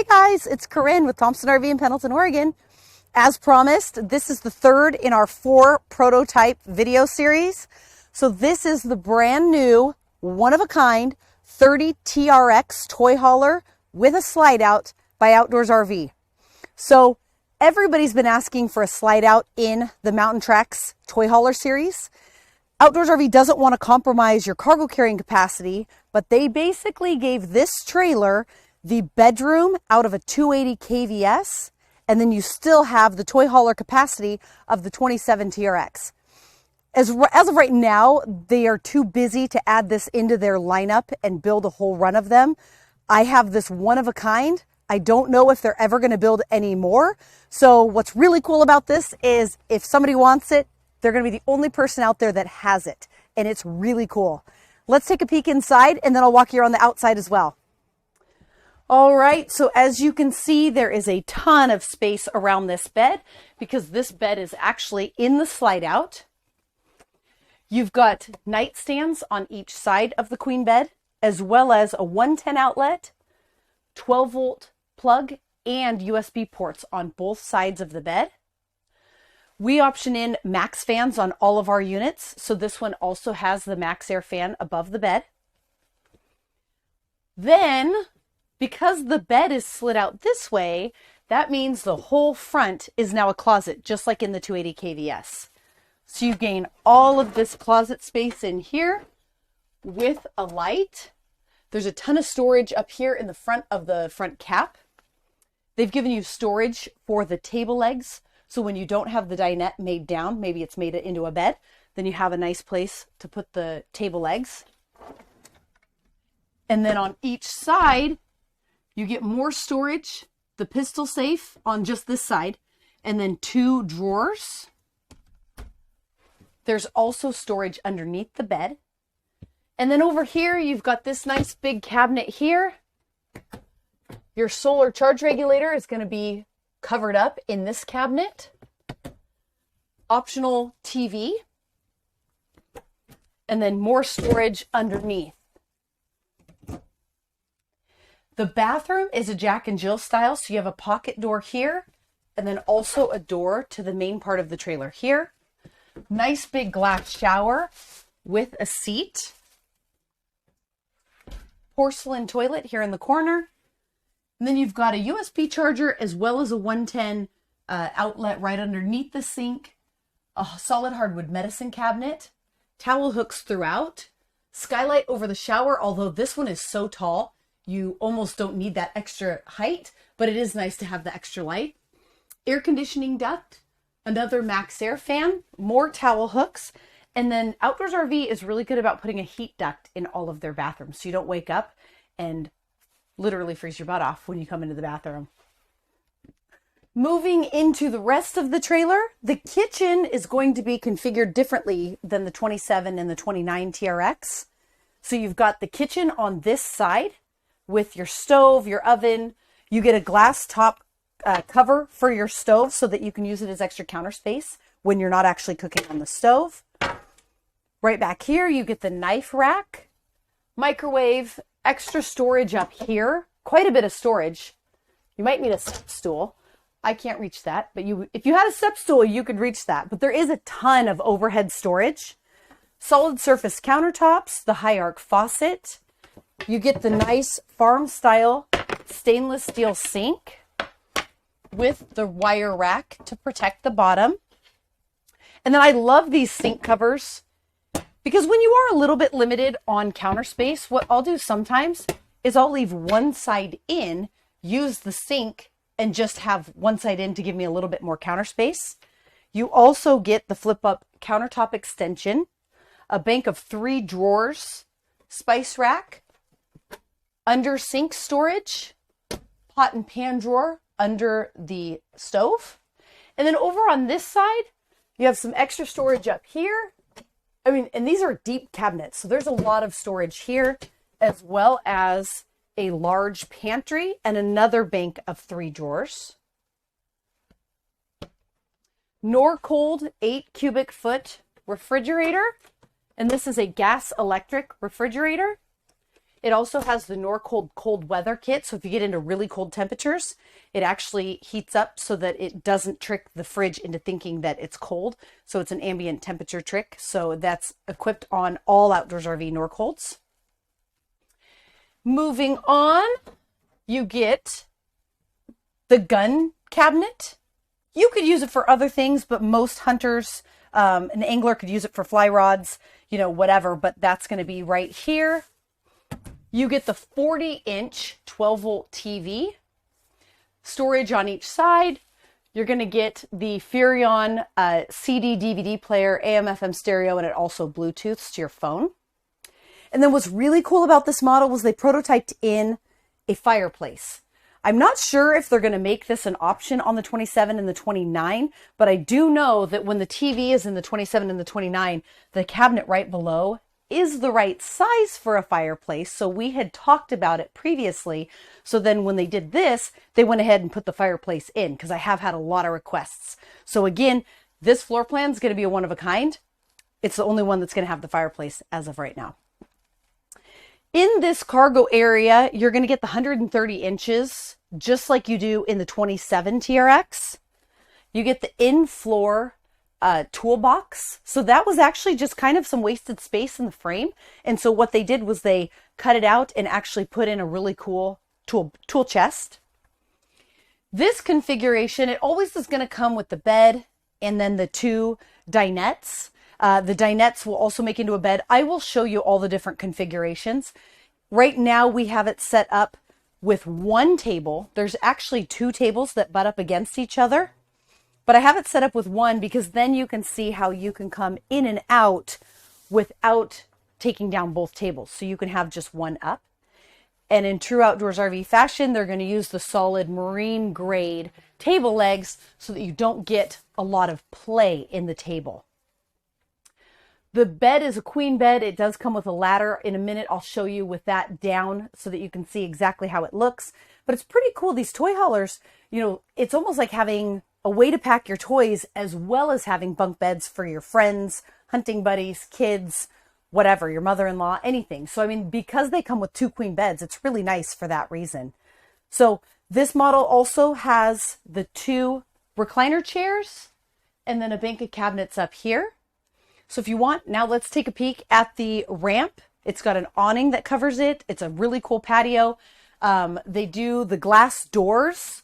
Hey guys, it's Corinne with Thompson RV in Pendleton, Oregon. As promised, this is the third in our 4 prototype video series. So this is the brand new, one-of-a-kind 30 TRX toy hauler with a slide out by Outdoors RV. So everybody's been asking for a slide out in the Mountain Tracks toy hauler series. Outdoors RV doesn't want to compromise your cargo carrying capacity, but they basically gave this trailer the bedroom out of a 280 kVS, and then you still have the toy hauler capacity of the 27 TRX. As of right now, they are too busy to add this into their lineup and build a whole run of them. I have this one of a kind. I don't know if they're ever going to build any more. So what's really cool about this is if somebody wants it, they're going to be the only person out there that has it. And it's really cool. Let's take a peek inside and then I'll walk you around the outside as well. All right, so as you can see, there is a ton of space around this bed because this bed is actually in the slide out. You've got nightstands on each side of the queen bed, as well as a 110 outlet, 12 volt plug, and USB ports on both sides of the bed. We option in max fans on all of our units, so this one also has the max air fan above the bed. Then, because the bed is slid out this way, that means the whole front is now a closet, just like in the 280 kVS. So you gain all of this closet space in here with a light. There's a ton of storage up here in the front of the front cap. They've given you storage for the table legs. So when you don't have the dinette made down, maybe it's made it into a bed, then you have a nice place to put the table legs. And then on each side, you get more storage, the pistol safe on just this side, and then 2 drawers. There's also storage underneath the bed. And then over here, you've got this nice big cabinet here. Your solar charge regulator is going to be covered up in this cabinet. Optional TV. And then more storage underneath. The bathroom is a Jack and Jill style, so you have a pocket door here, and then also a door to the main part of the trailer here. Nice big glass shower with a seat. Porcelain toilet here in the corner. And then you've got a USB charger as well as a 110 outlet right underneath the sink. A solid hardwood medicine cabinet. Towel hooks throughout. Skylight over the shower, although this one is so tall, you almost don't need that extra height, but it is nice to have the extra light. Air conditioning duct, another max air fan, more towel hooks, and then Outdoors RV is really good about putting a heat duct in all of their bathrooms so you don't wake up and literally freeze your butt off when you come into the bathroom. Moving into the rest of the trailer, the kitchen is going to be configured differently than the 27 and the 29 TRX. So you've got the kitchen on this side with your stove, your oven. You get a glass top cover for your stove so that you can use it as extra counter space when you're not actually cooking on the stove. Right back here, you get the knife rack, microwave, extra storage up here, quite a bit of storage. You might need a step stool. I can't reach that, but if you had a step stool, you could reach that. But there is a ton of overhead storage. Solid surface countertops, the high arc faucet. You get the nice farm style stainless steel sink with the wire rack to protect the bottom. And then I love these sink covers because when you are a little bit limited on counter space, what I'll do sometimes is I'll leave one side in, use the sink, and just have one side in to give me a little bit more counter space. You also get the flip up countertop extension, a bank of 3 drawers, spice rack, under sink storage, pot and pan drawer under the stove. And then over on this side, you have some extra storage up here. And these are deep cabinets, so there's a lot of storage here, as well as a large pantry and another bank of 3 drawers. Norcold 8 cubic foot refrigerator, and this is a gas electric refrigerator. It also has the Norcold cold weather kit. So if you get into really cold temperatures, it actually heats up so that it doesn't trick the fridge into thinking that it's cold. So it's an ambient temperature trick. So that's equipped on all Outdoors RV Norcolds. Moving on, you get the gun cabinet. You could use it for other things, but most hunters, an angler could use it for fly rods, you know, whatever, but that's going to be right here. You get the 40-inch 12-volt TV, storage on each side. You're going to get the Furrion CD DVD player, AM FM stereo, and it also Bluetooths to your phone. And then what's really cool about this model was they prototyped in a fireplace. I'm not sure if they're going to make this an option on the 27 and the 29, but I do know that when the TV is in the 27 and the 29, the cabinet right below is the right size for a fireplace. So we had talked about it previously. So then when they did this, they went ahead and put the fireplace in, because I have had a lot of requests. So again, this floor plan is going to be a one of a kind. It's the only one that's going to have the fireplace as of right now. In this cargo area, you're going to get the 130 inches, just like you do in the 27 TRX. You get the in-floor toolbox. So that was actually just kind of some wasted space in the frame. And so what they did was they cut it out and actually put in a really cool tool chest. This configuration, it always is going to come with the bed and then the two dinettes. The dinettes will also make into a bed. I will show you all the different configurations. Right now we have it set up with one table. There's actually two tables that butt up against each other. But I have it set up with one because then you can see how you can come in and out without taking down both tables. So you can have just one up. And in true Outdoors RV fashion, they're going to use the solid marine grade table legs so that you don't get a lot of play in the table. The bed is a queen bed. It does come with a ladder. In a minute, I'll show you with that down so that you can see exactly how it looks. But it's pretty cool. These toy haulers, you know, it's almost like having a way to pack your toys as well as having bunk beds for your friends, hunting buddies, kids, whatever, your mother-in-law, anything. So, I mean, because they come with two queen beds, it's really nice for that reason. So this model also has the two recliner chairs and then a bank of cabinets up here. So if you want, now let's take a peek at the ramp. It's got an awning that covers it. It's a really cool patio. They do the glass doors.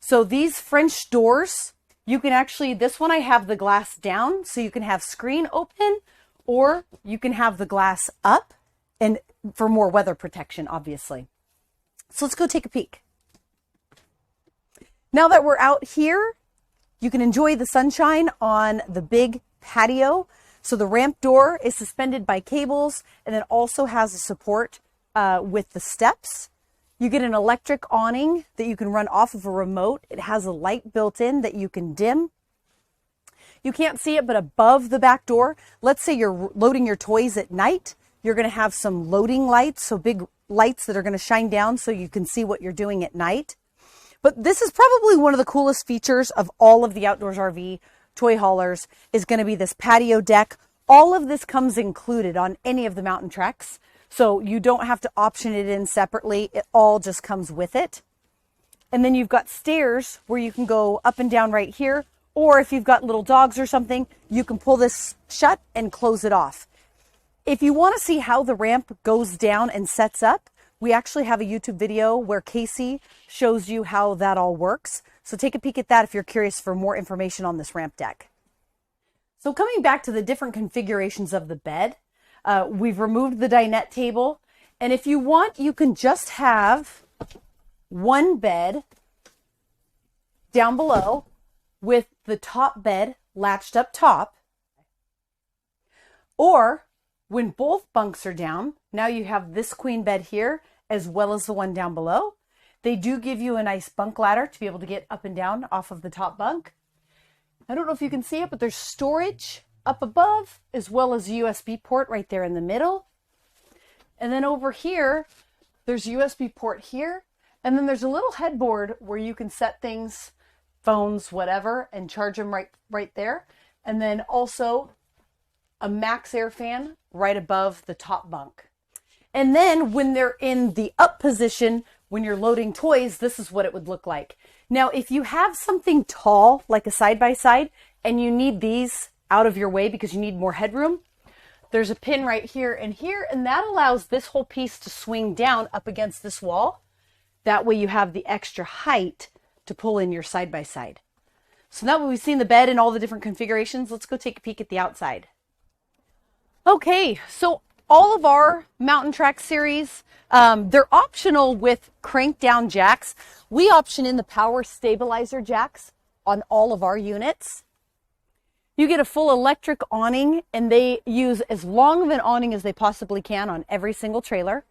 So these French doors, you can actually, this one I have the glass down, so you can have screen open, or you can have the glass up, and for more weather protection, obviously. So let's go take a peek. Now that we're out here, you can enjoy the sunshine on the big patio. So the ramp door is suspended by cables and then also has a support with the steps. You get an electric awning that you can run off of a remote. It has a light built in that you can dim. You can't see it, but above the back door, let's say you're loading your toys at night, you're going to have some loading lights, so big lights that are going to shine down so you can see what you're doing at night. But this is probably one of the coolest features of all of the Outdoors RV toy haulers is going to be this patio deck. All of this comes included on any of the mountain treks. So you don't have to option it in separately. It all just comes with it. And then you've got stairs where you can go up and down right here. Or if you've got little dogs or something, you can pull this shut and close it off. If you want to see how the ramp goes down and sets up, we actually have a YouTube video where Casey shows you how that all works. So take a peek at that if you're curious for more information on this ramp deck. So coming back to the different configurations of the bed, we've removed the dinette table. And if you want, you can just have one bed down below with the top bed latched up top. Or when both bunks are down, now you have this queen bed here as well as the one down below. They do give you a nice bunk ladder to be able to get up and down off of the top bunk. I don't know if you can see it, but there's storage up above as well as a USB port right there in the middle. And then over here, there's a USB port here. And then there's a little headboard where you can set things, phones, whatever, and charge them right there. And then also a max air fan right above the top bunk. And then when they're in the up position, when you're loading toys, this is what it would look like. Now, if you have something tall, like a side-by-side, and you need these out of your way because you need more headroom, there's a pin right here, and that allows this whole piece to swing down up against this wall. That way you have the extra height to pull in your side-by-side. So now that we've seen the bed in all the different configurations, let's go take a peek at the outside. Okay, so all of our Mountain TRX series, they're optional with crank down jacks. We option in the power stabilizer jacks on all of our units. You get a full electric awning, and they use as long of an awning as they possibly can on every single trailer.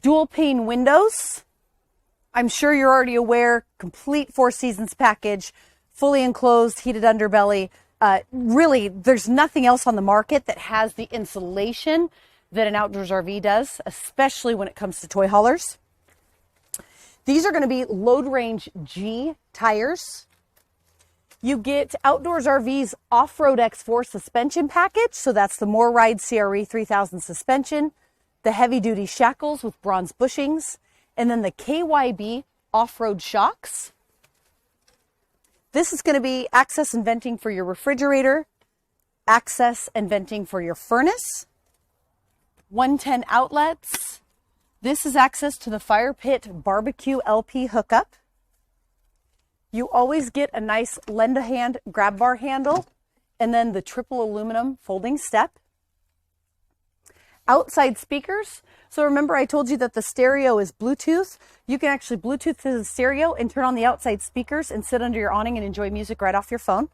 Dual pane windows. I'm sure you're already aware, complete Four Seasons package, fully enclosed, heated underbelly. Really, there's nothing else on the market that has the insulation that an outdoors RV does, especially when it comes to toy haulers. These are going to be Load Range G tires. You get Outdoors RV's Off-Road X4 suspension package. So that's the More Ride CRE 3000 suspension, the heavy duty shackles with bronze bushings, and then the KYB off-road shocks. This is going to be access and venting for your refrigerator, access and venting for your furnace, 110 outlets. This is access to the fire pit barbecue LP hookup. You always get a nice lend-a-hand grab bar handle, and then the triple aluminum folding step. Outside speakers. So remember I told you that the stereo is Bluetooth. You can actually Bluetooth to the stereo and turn on the outside speakers and sit under your awning and enjoy music right off your phone.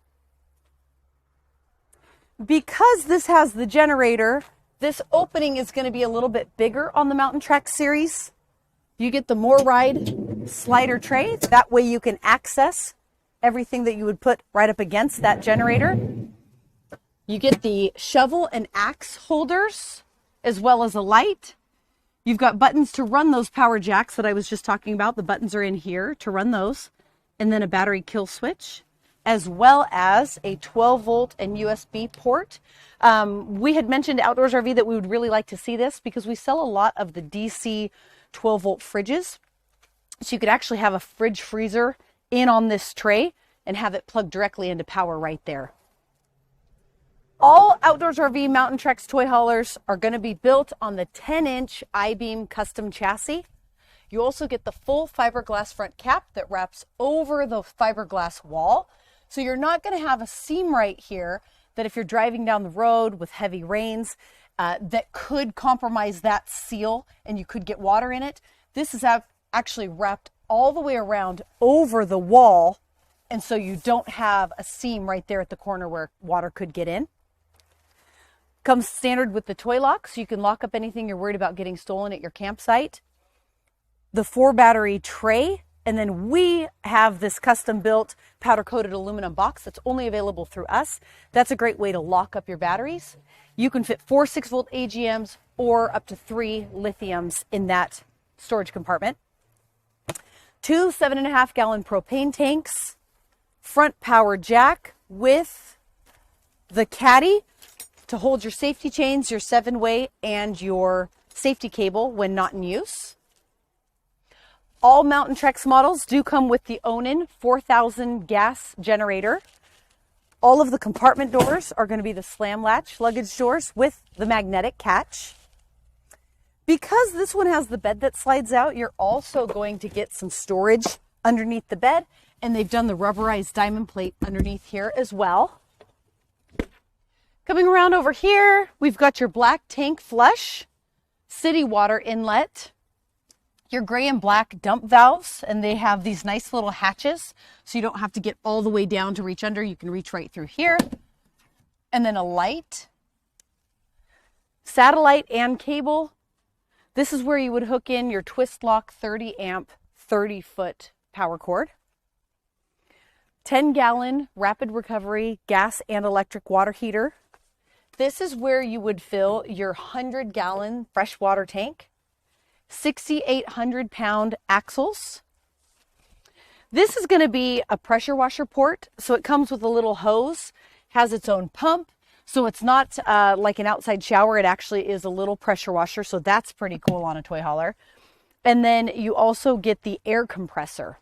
Because this has the generator, this opening is going to be a little bit bigger on the Mountain TRX series. You get the More Ride slider tray. That way you can access everything that you would put right up against that generator. You get the shovel and axe holders, as well as a light. You've got buttons to run those power jacks that I was just talking about. The buttons are in here to run those. And then a battery kill switch, as well as a 12 volt and USB port. We had mentioned Outdoors RV that we would really like to see this because we sell a lot of the DC 12 volt fridges. So you could actually have a fridge freezer in on this tray and have it plugged directly into power right there. All Outdoors RV Mountain TRX toy haulers are going to be built on the 10-inch I-beam custom chassis. You also get the full fiberglass front cap that wraps over the fiberglass wall. So you're not going to have a seam right here that if you're driving down the road with heavy rains, that could compromise that seal and you could get water in it. This is actually wrapped all the way around over the wall, and so you don't have a seam right there at the corner where water could get in. Comes standard with the toy lock, so you can lock up anything you're worried about getting stolen at your campsite. The 4 battery tray, and then we have this custom built powder coated aluminum box that's only available through us. That's a great way to lock up your batteries. You can fit 4 6-volt AGMs or up to 3 lithiums in that storage compartment. 2 7.5 gallon propane tanks, front power jack with the caddy to hold your safety chains, your 7-way, and your safety cable when not in use. All Mountain TRX models do come with the Onan 4000 gas generator. All of the compartment doors are going to be the slam latch luggage doors with the magnetic catch. Because this one has the bed that slides out, you're also going to get some storage underneath the bed, and they've done the rubberized diamond plate underneath here as well. Coming around over here, we've got your black tank flush, city water inlet, your gray and black dump valves, and they have these nice little hatches, so you don't have to get all the way down to reach under. You can reach right through here. And then a light, satellite and cable. This is where you would hook in your twist lock 30 amp, 30 foot power cord. 10 gallon rapid recovery gas and electric water heater. This is where you would fill your 100 gallon freshwater tank. 6,800 pound axles. This is going to be a pressure washer port. So it comes with a little hose, has its own pump. So it's not like an outside shower. It actually is a little pressure washer. So that's pretty cool on a toy hauler. And then you also get the air compressor.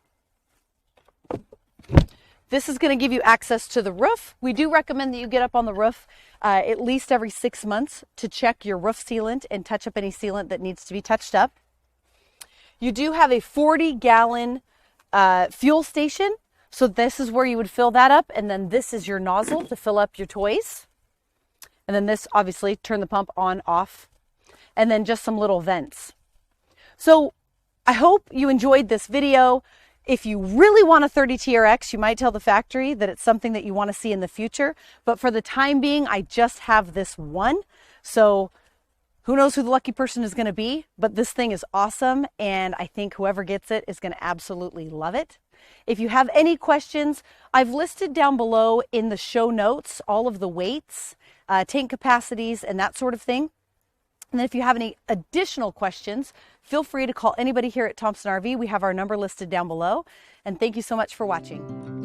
This is going to give you access to the roof. We do recommend that you get up on the roof at least every 6 months to check your roof sealant and touch up any sealant that needs to be touched up. You do have a 40-gallon fuel station. So this is where you would fill that up. And then this is your nozzle to fill up your toys. And then this, obviously, turn the pump on, off. And then just some little vents. So I hope you enjoyed this video. If you really want a 30 TRX, you might tell the factory that it's something that you want to see in the future. But for the time being, I just have this one. So who knows who the lucky person is going to be, but this thing is awesome. And I think whoever gets it is going to absolutely love it. If you have any questions, I've listed down below in the show notes all of the weights, tank capacities, and that sort of thing. And then if you have any additional questions, feel free to call anybody here at Thompson RV. We have our number listed down below. And thank you so much for watching.